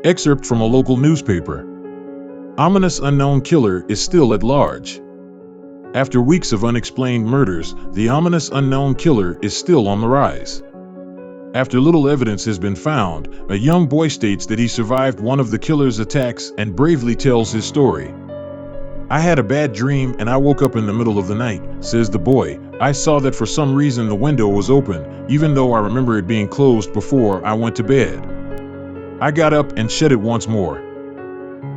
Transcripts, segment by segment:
Excerpt from a local newspaper. Ominous unknown killer is still at large. After weeks of unexplained murders, the ominous unknown killer is still on the rise. After little evidence has been found, a young boy states that he survived one of the killer's attacks and bravely tells his story. "I had a bad dream and I woke up in the middle of the night," says the boy. "I saw that for some reason the window was open, even though I remember it being closed before I went to bed. I got up and shut it once more.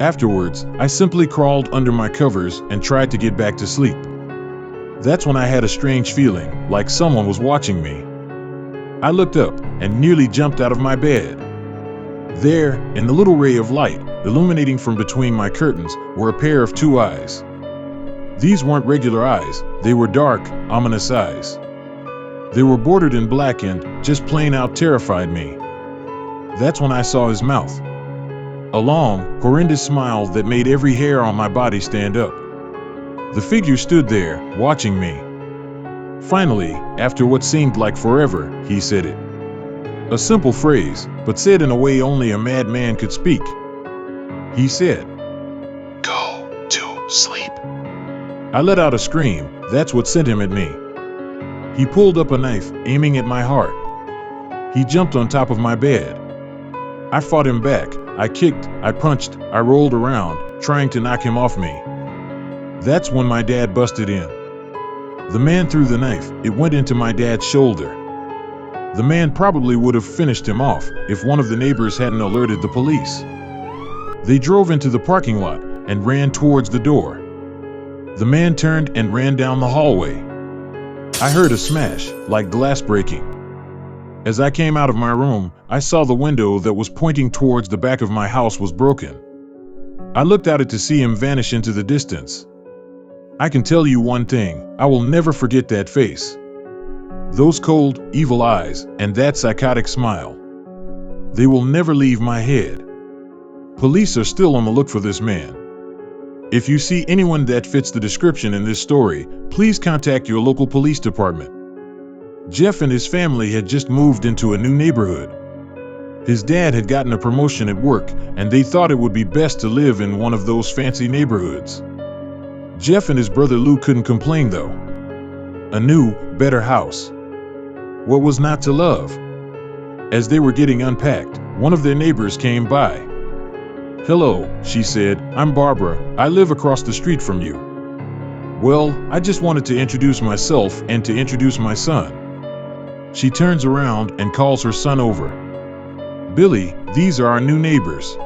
Afterwards, I simply crawled under my covers and tried to get back to sleep. That's when I had a strange feeling, like someone was watching me. I looked up and nearly jumped out of my bed. There, in the little ray of light, illuminating from between my curtains, were a pair of two eyes. These weren't regular eyes, they were dark, ominous eyes. They were bordered in black and, just plain out, terrified me. That's when I saw his mouth. A long, horrendous smile that made every hair on my body stand up. The figure stood there, watching me. Finally, after what seemed like forever, he said it. A simple phrase, but said in a way only a madman could speak. He said, "Go to sleep." I let out a scream. That's what sent him at me. He pulled up a knife, aiming at my heart. He jumped on top of my bed. I fought him back. I kicked, I punched, I rolled around, trying to knock him off me. That's when my dad busted in. The man threw the knife. It went into my dad's shoulder. The man probably would have finished him off if one of the neighbors hadn't alerted the police. They drove into the parking lot and ran towards the door. The man turned and ran down the hallway. I heard a smash, like glass breaking. As I came out of my room, I saw the window that was pointing towards the back of my house was broken. I looked out it to see him vanish into the distance. I can tell you one thing, I will never forget that face. Those cold, evil eyes, and that psychotic smile. They will never leave my head. Police are still on the look for this man. If you see anyone that fits the description in this story, please contact your local police department. Jeff and his family had just moved into a new neighborhood. His dad had gotten a promotion at work, and they thought it would be best to live in one of those fancy neighborhoods. Jeff and his brother Lou couldn't complain though. A new, better house. What was not to love? As they were getting unpacked, one of their neighbors came by. "Hello," she said, "I'm Barbara. I live across the street from you. Well, I just wanted to introduce myself and to introduce my son." She turns around and calls her son over. "Billy, these are our new neighbors."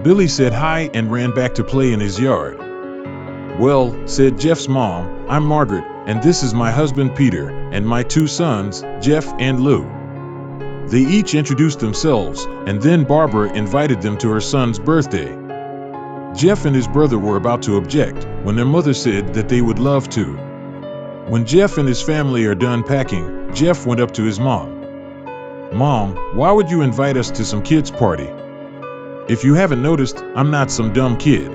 Billy said hi and ran back to play in his yard. "Well," said Jeff's mom, "I'm Margaret, and this is my husband Peter, and my two sons, Jeff and Lou." They each introduced themselves, and then Barbara invited them to her son's birthday. Jeff and his brother were about to object when their mother said that they would love to. When Jeff and his family are done packing, Jeff went up to his mom. "Mom, why would you invite us to some kid's party? If you haven't noticed, I'm not some dumb kid."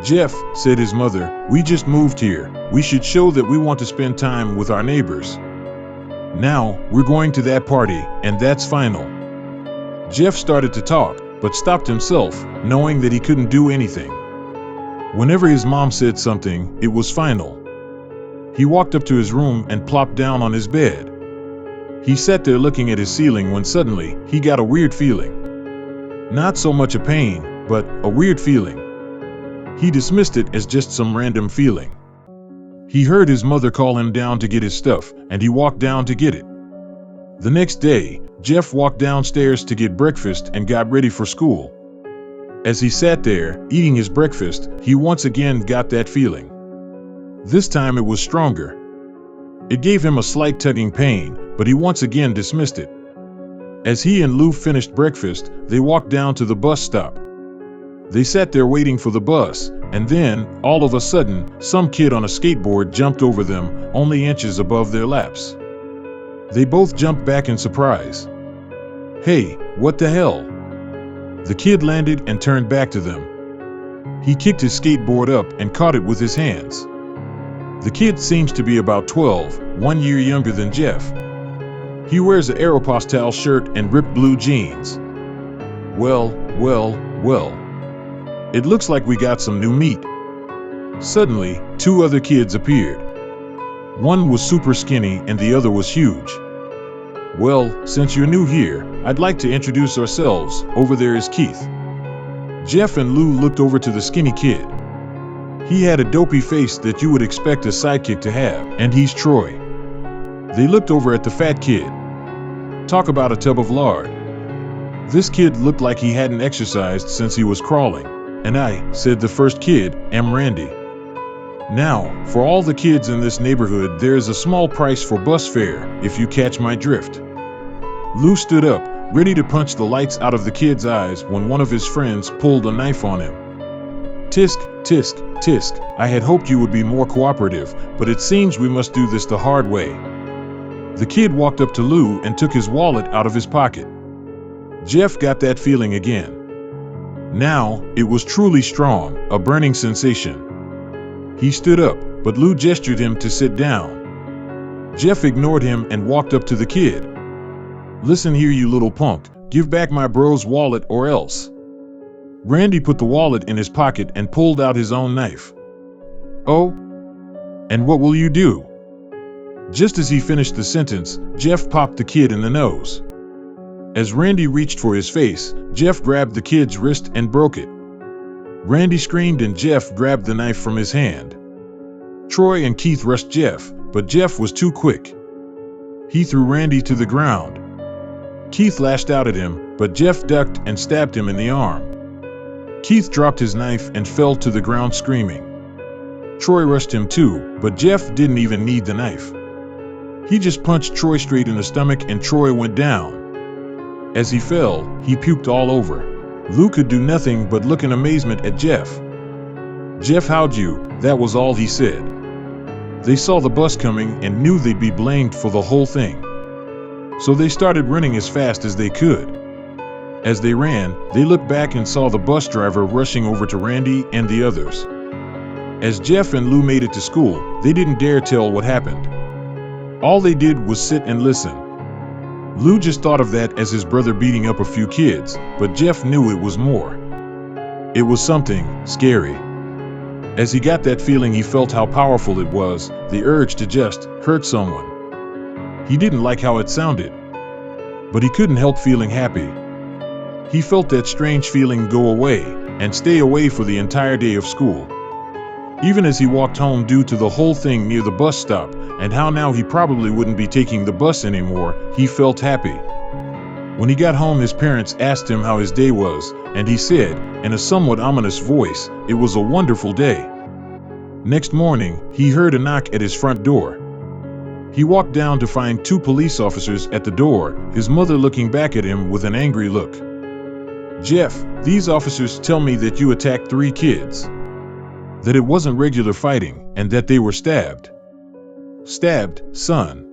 "Jeff," said his mother, "we just moved here. We should show that we want to spend time with our neighbors. Now, we're going to that party, and that's final." Jeff started to talk, but stopped himself, knowing that he couldn't do anything. Whenever his mom said something, it was final. He walked up to his room and plopped down on his bed. He sat there looking at his ceiling when suddenly, he got a weird feeling. Not so much a pain, but a weird feeling. He dismissed it as just some random feeling. He heard his mother call him down to get his stuff, and he walked down to get it. The next day, Jeff walked downstairs to get breakfast and got ready for school. As he sat there, eating his breakfast, he once again got that feeling. This time it was stronger. It gave him a slight tugging pain, but he once again dismissed it. As he and Lou finished breakfast, they walked down to the bus stop. They sat there waiting for the bus, and then, all of a sudden, some kid on a skateboard jumped over them, only inches above their laps. They both jumped back in surprise. "Hey, what the hell?" The kid landed and turned back to them. He kicked his skateboard up and caught it with his hands. The kid seems to be about 12, 1 year younger than Jeff. He wears an Aeropostale shirt and ripped blue jeans. Well, Well, well. It looks like we got some new meat. Suddenly, two other kids appeared. One was super skinny and the other was huge. Well, since you're new here, I'd like to introduce ourselves. Over there is Keith. Jeff and Lou looked over to the skinny kid. He had a dopey face that you would expect a sidekick to have, and he's Troy. They looked over at the fat kid. Talk about a tub of lard. This kid looked like he hadn't exercised since he was crawling. And I, said the first kid, am Randy. Now, for all the kids in this neighborhood, there is a small price for bus fare, if you catch my drift. Lou stood up, ready to punch the lights out of the kid's eyes when one of his friends pulled a knife on him. Tisk, tisk, tisk, I had hoped you would be more cooperative, but it seems we must do this the hard way. The kid walked up to Lou and took his wallet out of his pocket. Jeff got that feeling again. Now, it was truly strong, a burning sensation. He stood up, but Lou gestured him to sit down. Jeff ignored him and walked up to the kid. Listen here, you little punk, give back my bro's wallet or else. Randy put the wallet in his pocket and pulled out his own knife. Oh? And what will you do? Just as he finished the sentence, Jeff popped the kid in the nose. As Randy reached for his face, Jeff grabbed the kid's wrist and broke it. Randy screamed and Jeff grabbed the knife from his hand. Troy and Keith rushed Jeff, but Jeff was too quick. He threw Randy to the ground. Keith lashed out at him, but Jeff ducked and stabbed him in the arm. Keith dropped his knife and fell to the ground screaming. Troy rushed him too, but Jeff didn't even need the knife. He just punched Troy straight in the stomach and Troy went down. As he fell, he puked all over. Lou could do nothing but look in amazement at Jeff. Jeff, how'd you? That was all he said. They saw the bus coming and knew they'd be blamed for the whole thing. So they started running as fast as they could. As they ran, they looked back and saw the bus driver rushing over to Randy and the others. As Jeff and Lou made it to school, they didn't dare tell what happened. All they did was sit and listen. Lou just thought of that as his brother beating up a few kids, but Jeff knew it was more. It was something scary. As he got that feeling, he felt how powerful it was, the urge to just hurt someone. He didn't like how it sounded, but he couldn't help feeling happy. He felt that strange feeling go away and stay away for the entire day of school. Even as he walked home due to the whole thing near the bus stop and how now he probably wouldn't be taking the bus anymore, he felt happy. When he got home, his parents asked him how his day was, and he said, in a somewhat ominous voice, it was a wonderful day. Next morning, he heard a knock at his front door. He walked down to find two police officers at the door, his mother looking back at him with an angry look. Jeff, these officers tell me that you attacked 3 kids. That it wasn't regular fighting, and that they were stabbed. Stabbed, son.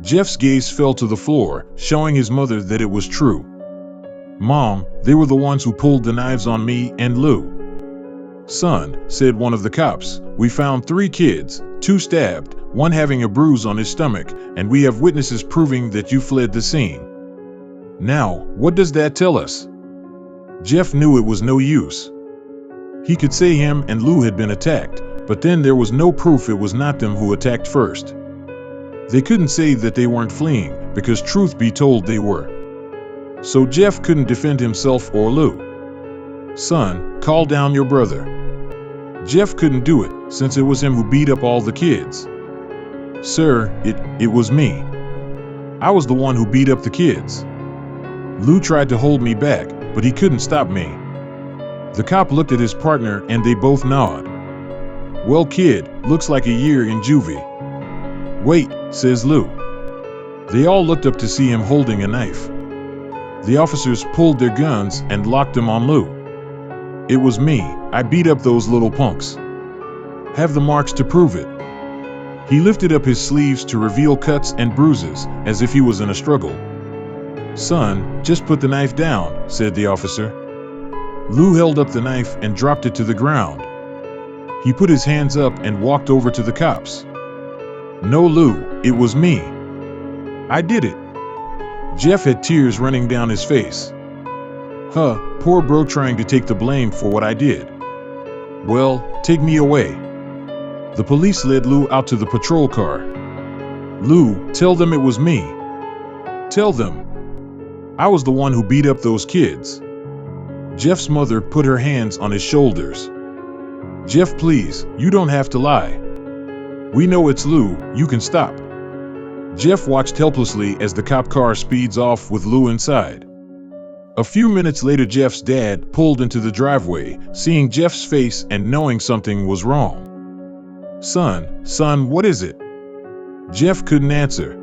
Jeff's gaze fell to the floor, showing his mother that it was true. Mom, they were the ones who pulled the knives on me and Lou. Son, said one of the cops, we found 3 kids, 2 stabbed, 1 having a bruise on his stomach, and we have witnesses proving that you fled the scene. Now, what does that tell us? Jeff knew it was no use. He could say him and Lou had been attacked, but then there was no proof it was not them who attacked first. They couldn't say that they weren't fleeing, because truth be told they were. So Jeff couldn't defend himself or Lou. Son, call down your brother. Jeff couldn't do it, since it was him who beat up all the kids. Sir, it was me. I was the one who beat up the kids. Lou tried to hold me back, but he couldn't stop me. The cop looked at his partner and they both nodded. Well, kid, looks like a year in juvie. Wait, says Lou. They all looked up to see him holding a knife. The officers pulled their guns and locked them on Lou. It was me, I beat up those little punks. Have the marks to prove it. He lifted up his sleeves to reveal cuts and bruises, as if he was in a struggle. Son, just put the knife down, said the officer. Lou held up the knife and dropped it to the ground. He put his hands up and walked over to the cops. No, Lou, it was me. I did it. Jeff had tears running down his face. Huh, poor bro trying to take the blame for what I did. Well, take me away. The police led Lou out to the patrol car. Lou, tell them it was me. Tell them. I was the one who beat up those kids. Jeff's mother put her hands on his shoulders. Jeff, please, you don't have to lie. We know it's Lou, you can stop. Jeff watched helplessly as the cop car speeds off with Lou inside. A few minutes later, Jeff's dad pulled into the driveway, seeing Jeff's face and knowing something was wrong. Son, what is it? Jeff couldn't answer.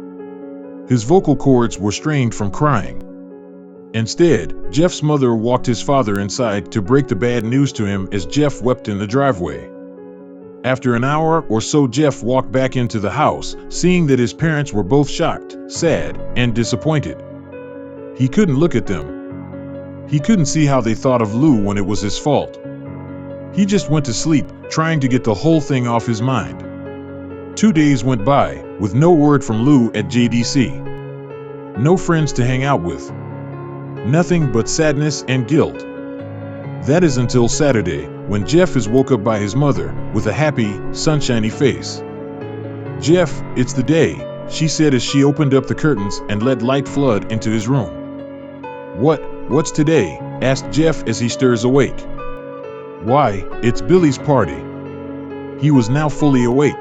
His vocal cords were strained from crying. Instead, Jeff's mother walked his father inside to break the bad news to him as Jeff wept in the driveway. After an hour or so, Jeff walked back into the house, seeing that his parents were both shocked, sad, and disappointed. He couldn't look at them. He couldn't see how they thought of Lou when it was his fault. He just went to sleep, trying to get the whole thing off his mind. 2 days went by, with no word from Lou at JDC. No friends to hang out with. Nothing but sadness and guilt. That is until Saturday, when Jeff is woke up by his mother, with a happy, sunshiny face. Jeff, it's the day, she said as she opened up the curtains and let light flood into his room. What's today? Asked Jeff as he stirs awake. Why, it's Billy's party. He was now fully awake.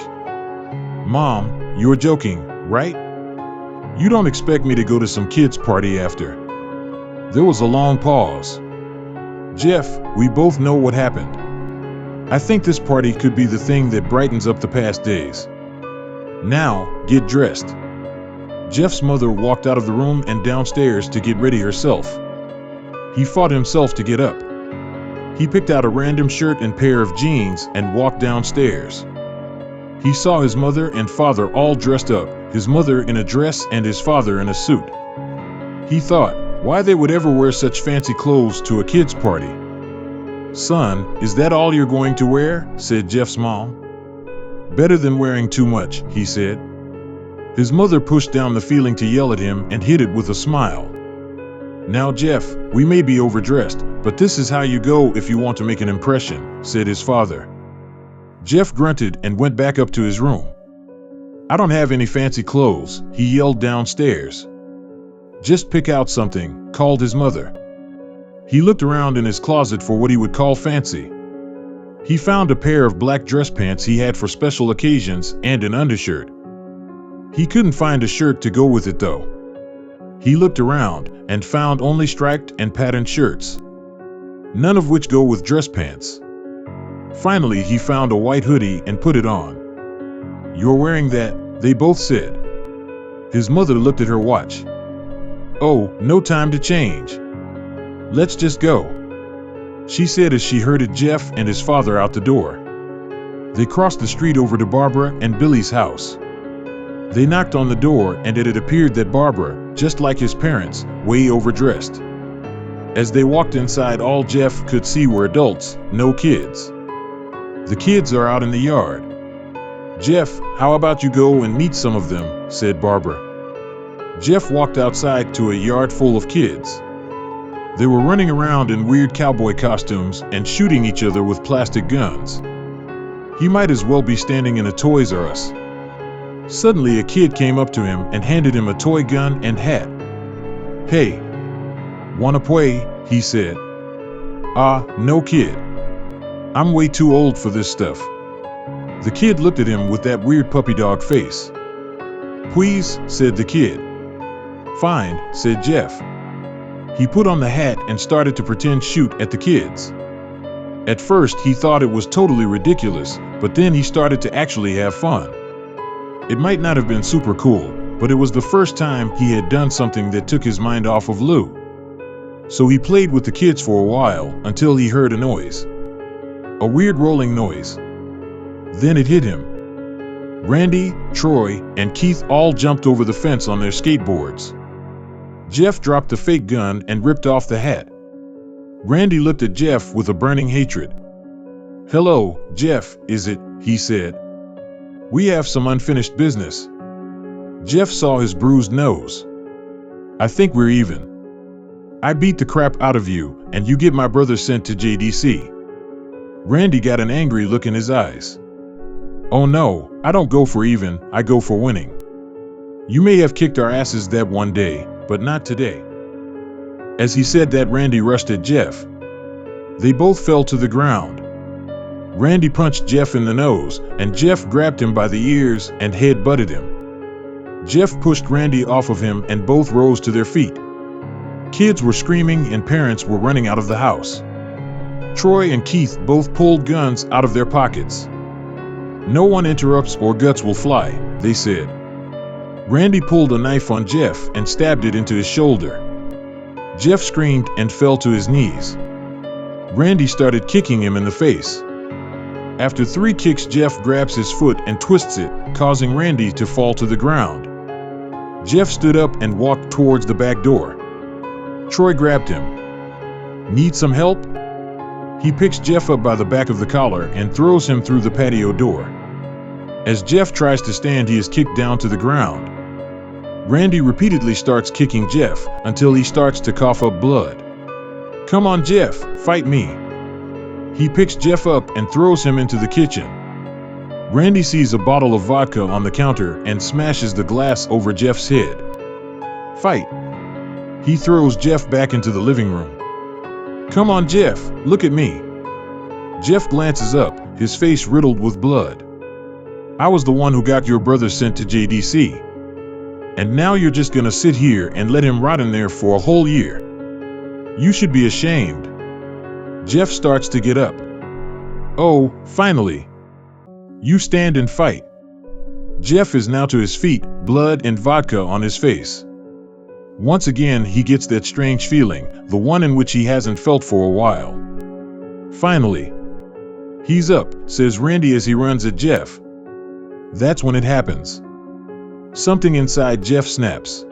Mom, you're joking, right? You don't expect me to go to some kid's party after. There was a long pause. Jeff, we both know what happened. I think this party could be the thing that brightens up the past days. Now, get dressed. Jeff's mother walked out of the room and downstairs to get ready herself. He fought himself to get up. He picked out a random shirt and pair of jeans and walked downstairs. He saw his mother and father all dressed up, his mother in a dress and his father in a suit. He thought, why they would ever wear such fancy clothes to a kid's party. Son, is that all you're going to wear? Said Jeff's mom. Better than wearing too much, he said. His mother pushed down the feeling to yell at him and hid it with a smile. Now Jeff, we may be overdressed, but this is how you go if you want to make an impression, said his father. Jeff grunted and went back up to his room. I don't have any fancy clothes, he yelled downstairs. Just pick out something, called his mother. He looked around in his closet for what he would call fancy. He found a pair of black dress pants he had for special occasions and an undershirt. He couldn't find a shirt to go with it though. He looked around and found only striped and patterned shirts, none of which go with dress pants. Finally, he found a white hoodie and put it on. You're wearing that, they both said. His mother looked at her watch. Oh, no time to change. Let's just go, she said as she herded Jeff and his father out the door. They crossed the street over to Barbara and Billy's house. They knocked on the door and it appeared that Barbara, just like his parents, way overdressed. As they walked inside, all Jeff could see were adults, no kids. The kids are out in the yard. Jeff, how about you go and meet some of them, said Barbara. Jeff walked outside to a yard full of kids. They were running around in weird cowboy costumes and shooting each other with plastic guns. He might as well be standing in a Toys R Us. Suddenly a kid came up to him and handed him a toy gun and hat. Hey, wanna play? He said. No kid. I'm way too old for this stuff. The kid looked at him with that weird puppy dog face. Please, said the kid. Fine, said Jeff. He put on the hat and started to pretend shoot at the kids. At first he thought it was totally ridiculous, but then he started to actually have fun. It might not have been super cool, but it was the first time he had done something that took his mind off of Lou. So he played with the kids for a while until he heard a noise. A weird rolling noise. Then it hit him. Randy, Troy, and Keith all jumped over the fence on their skateboards. Jeff dropped the fake gun and ripped off the hat. Randy looked at Jeff with a burning hatred. Hello, Jeff, is it? He said. We have some unfinished business. Jeff saw his bruised nose. I think we're even. I beat the crap out of you, and you get my brother sent to JDC. Randy got an angry look in his eyes. Oh no, I don't go for even, I go for winning. You may have kicked our asses that one day, but not today. As he said that, Randy rushed at Jeff. They both fell to the ground. Randy punched Jeff in the nose, and Jeff grabbed him by the ears and head-butted him. Jeff pushed Randy off of him and both rose to their feet. Kids were screaming and parents were running out of the house. Troy and Keith both pulled guns out of their pockets. No one interrupts or guts will fly, they said. Randy pulled a knife on Jeff and stabbed it into his shoulder. Jeff screamed and fell to his knees. Randy started kicking him in the face. After 3 kicks, Jeff grabs his foot and twists it, causing Randy to fall to the ground. Jeff stood up and walked towards the back door. Troy grabbed him. Need some help? He picks Jeff up by the back of the collar and throws him through the patio door. As Jeff tries to stand, he is kicked down to the ground. Randy repeatedly starts kicking Jeff until he starts to cough up blood. Come on, Jeff, fight me. He picks Jeff up and throws him into the kitchen. Randy sees a bottle of vodka on the counter and smashes the glass over Jeff's head. Fight. He throws Jeff back into the living room. Come on, Jeff, look at me. Jeff glances up, his face riddled with blood. I was the one who got your brother sent to JDC. And now you're just gonna sit here and let him rot in there for a whole year. You should be ashamed. Jeff starts to get up. Oh, finally. You stand and fight. Jeff is now to his feet, blood and vodka on his face. Once again, he gets that strange feeling, the one in which he hasn't felt for a while. Finally. He's up, says Randy as he runs at Jeff. That's when it happens. Something inside Jeff snaps.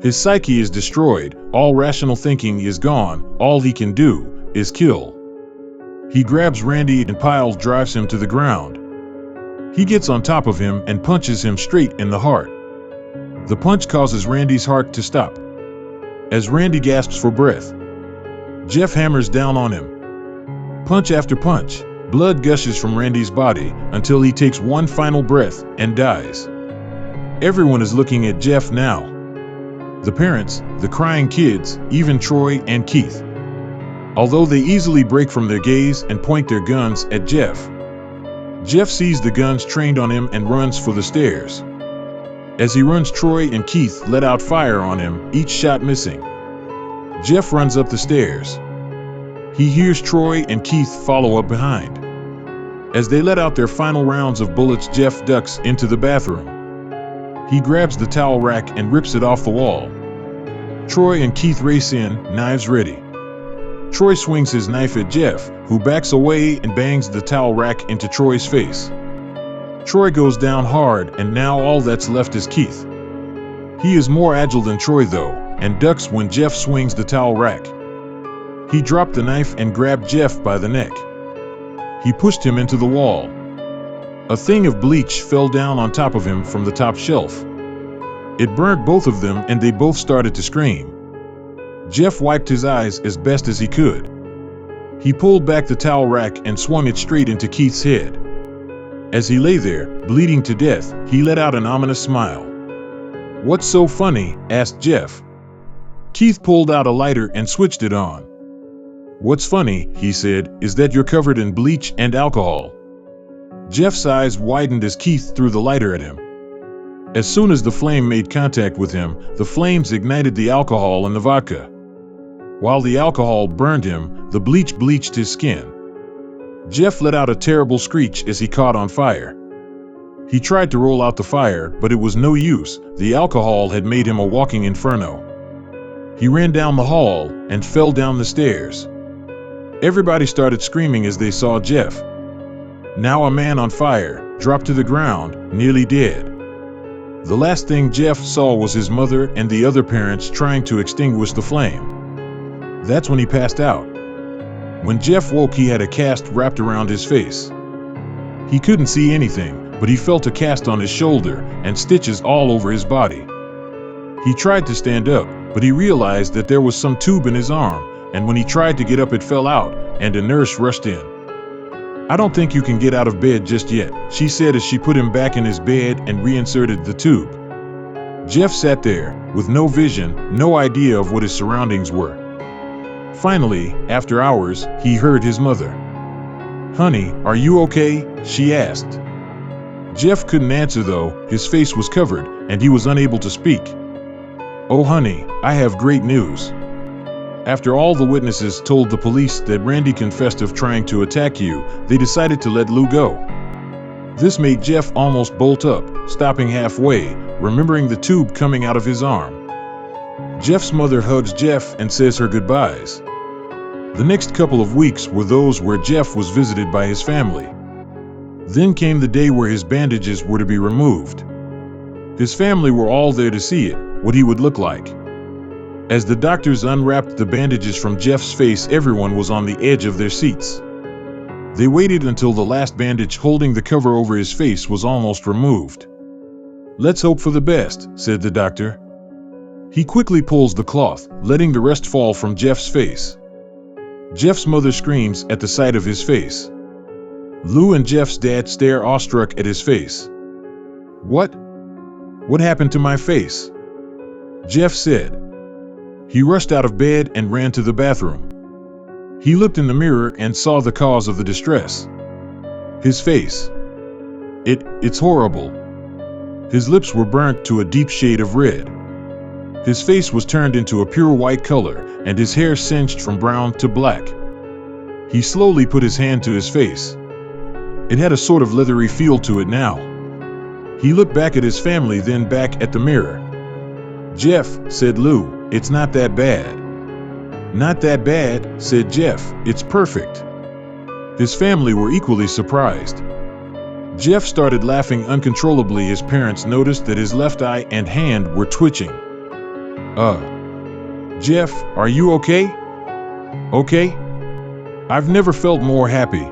His psyche is destroyed, all rational thinking is gone, all he can do is kill. He grabs Randy and pile drives him to the ground. He gets on top of him and punches him straight in the heart. The punch causes Randy's heart to stop. As Randy gasps for breath, Jeff hammers down on him. Punch after punch, blood gushes from Randy's body until he takes one final breath and dies. Everyone is looking at Jeff now. The parents, the crying kids, even Troy and Keith. Although they easily break from their gaze and point their guns at Jeff. Jeff sees the guns trained on him and runs for the stairs. As he runs, Troy and Keith let out fire on him, each shot missing. Jeff runs up the stairs. He hears Troy and Keith follow up behind. As they let out their final rounds of bullets, Jeff ducks into the bathroom. He grabs the towel rack and rips it off the wall. Troy and Keith race in, knives ready. Troy swings his knife at Jeff, who backs away and bangs the towel rack into Troy's face. Troy goes down hard, and now all that's left is Keith. He is more agile than Troy though, and ducks when Jeff swings the towel rack. He dropped the knife and grabbed Jeff by the neck. He pushed him into the wall. A thing of bleach fell down on top of him from the top shelf. It burnt both of them and they both started to scream. Jeff wiped his eyes as best as he could. He pulled back the towel rack and swung it straight into Keith's head. As he lay there, bleeding to death, he let out an ominous smile. What's so funny? Asked Jeff. Keith pulled out a lighter and switched it on. What's funny, he said, is that you're covered in bleach and alcohol. Jeff's eyes widened as Keith threw the lighter at him. As soon as the flame made contact with him, the flames ignited the alcohol and the vodka. While the alcohol burned him, the bleach bleached his skin. Jeff let out a terrible screech as he caught on fire. He tried to roll out the fire, but it was no use. The alcohol had made him a walking inferno. He ran down the hall and fell down the stairs. Everybody started screaming as they saw Jeff. Now a man on fire, dropped to the ground, nearly dead. The last thing Jeff saw was his mother and the other parents trying to extinguish the flame. That's when he passed out. When Jeff woke, he had a cast wrapped around his face. He couldn't see anything, but he felt a cast on his shoulder and stitches all over his body. He tried to stand up, but he realized that there was some tube in his arm, and when he tried to get up it fell out, and a nurse rushed in. "I don't think you can get out of bed just yet," she said as she put him back in his bed and reinserted the tube. Jeff sat there, with no vision, no idea of what his surroundings were. Finally, after hours, he heard his mother. "Honey, are you okay?" she asked. Jeff couldn't answer though, his face was covered, and he was unable to speak. "Oh honey, I have great news. After all the witnesses told the police that Randy confessed of trying to attack you, they decided to let Lou go." This made Jeff almost bolt up, stopping halfway, remembering the tube coming out of his arm. Jeff's mother hugs Jeff and says her goodbyes. The next couple of weeks were those where Jeff was visited by his family. Then came the day where his bandages were to be removed. His family were all there to see it, what he would look like. As the doctors unwrapped the bandages from Jeff's face, everyone was on the edge of their seats. They waited until the last bandage holding the cover over his face was almost removed. "Let's hope for the best," said the doctor. He quickly pulls the cloth, letting the rest fall from Jeff's face. Jeff's mother screams at the sight of his face. Lou and Jeff's dad stare awestruck at his face. What happened to my face?" Jeff said. He rushed out of bed and ran to the bathroom. He looked in the mirror and saw the cause of the distress. His face. It's horrible. His lips were burnt to a deep shade of red. His face was turned into a pure white color, and his hair singed from brown to black. He slowly put his hand to his face. It had a sort of leathery feel to it now. He looked back at his family, then back at the mirror. "Jeff," said Lou, "it's not that bad." "Not that bad," said Jeff, "it's perfect." His family were equally surprised. Jeff started laughing uncontrollably as parents noticed that his left eye and hand were twitching. Jeff, are you okay?" "Okay? I've never felt more happy."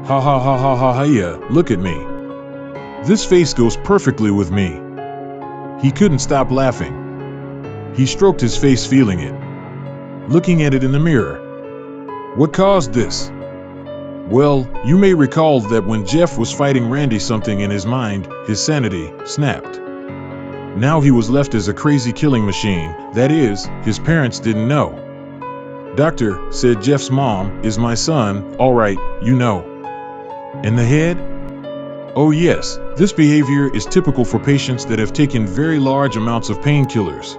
Ha ha ha ha ha ha, yeah, look at me. This face goes perfectly with me." He couldn't stop laughing. He stroked his face, feeling it, looking at it in the mirror. What caused this? Well, you may recall that when Jeff was fighting Randy, something in his mind, his sanity, snapped. Now he was left as a crazy killing machine. That is, his parents didn't know. "Doctor," said Jeff's mom, "is my son all right, you know?" "In the head?" "Oh yes, this behavior is typical for patients that have taken very large amounts of painkillers.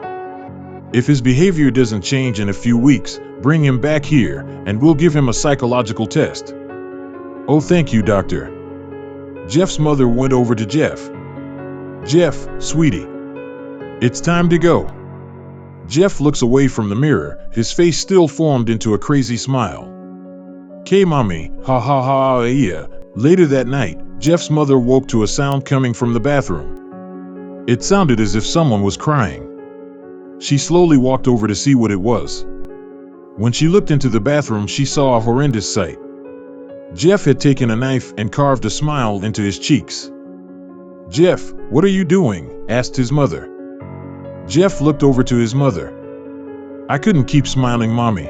If his behavior doesn't change in a few weeks, bring him back here, and we'll give him a psychological test." "Oh, thank you, doctor." Jeff's mother went over to Jeff. "Jeff, sweetie, it's time to go." Jeff looks away from the mirror, his face still formed into a crazy smile. "K mommy, ha ha ha, yeah." Later that night, Jeff's mother woke to a sound coming from the bathroom. It sounded as if someone was crying. She slowly walked over to see what it was. When she looked into the bathroom, she saw a horrendous sight. Jeff had taken a knife and carved a smile into his cheeks. "Jeff, what are you doing?" asked his mother. Jeff looked over to his mother. "I couldn't keep smiling, Mommy.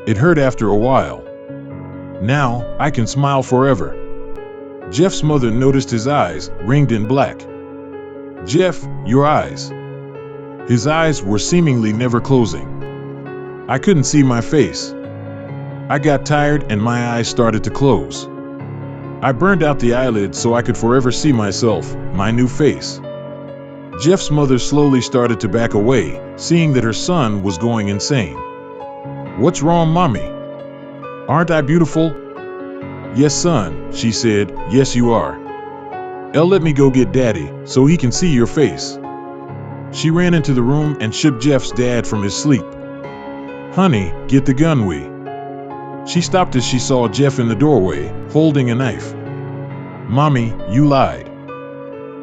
It hurt after a while. Now, I can smile forever." Jeff's mother noticed his eyes, ringed in black. "Jeff, your eyes." His eyes were seemingly never closing. "I couldn't see my face. I got tired and my eyes started to close. I burned out the eyelids so I could forever see myself, my new face." Jeff's mother slowly started to back away, seeing that her son was going insane. "What's wrong, Mommy? Aren't I beautiful?" "Yes, son," she said, "yes you are. Let me go get Daddy, so he can see your face." She ran into the room and shook Jeff's dad from his sleep. "Honey, get the gun, She stopped as she saw Jeff in the doorway, holding a knife. "Mommy, you lied."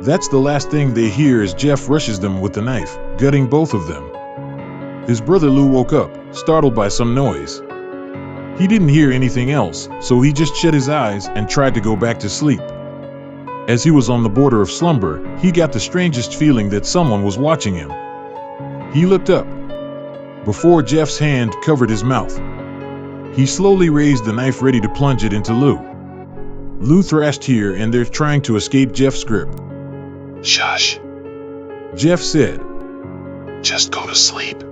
That's the last thing they hear as Jeff rushes them with the knife, gutting both of them. His brother Lou woke up, startled by some noise. He didn't hear anything else, so he just shut his eyes and tried to go back to sleep. As he was on the border of slumber, he got the strangest feeling that someone was watching him. He looked up before Jeff's hand covered his mouth. He slowly raised the knife, ready to plunge it into Lou. Lou thrashed here and there, trying to escape Jeff's grip. Shush, Jeff said. just go to sleep.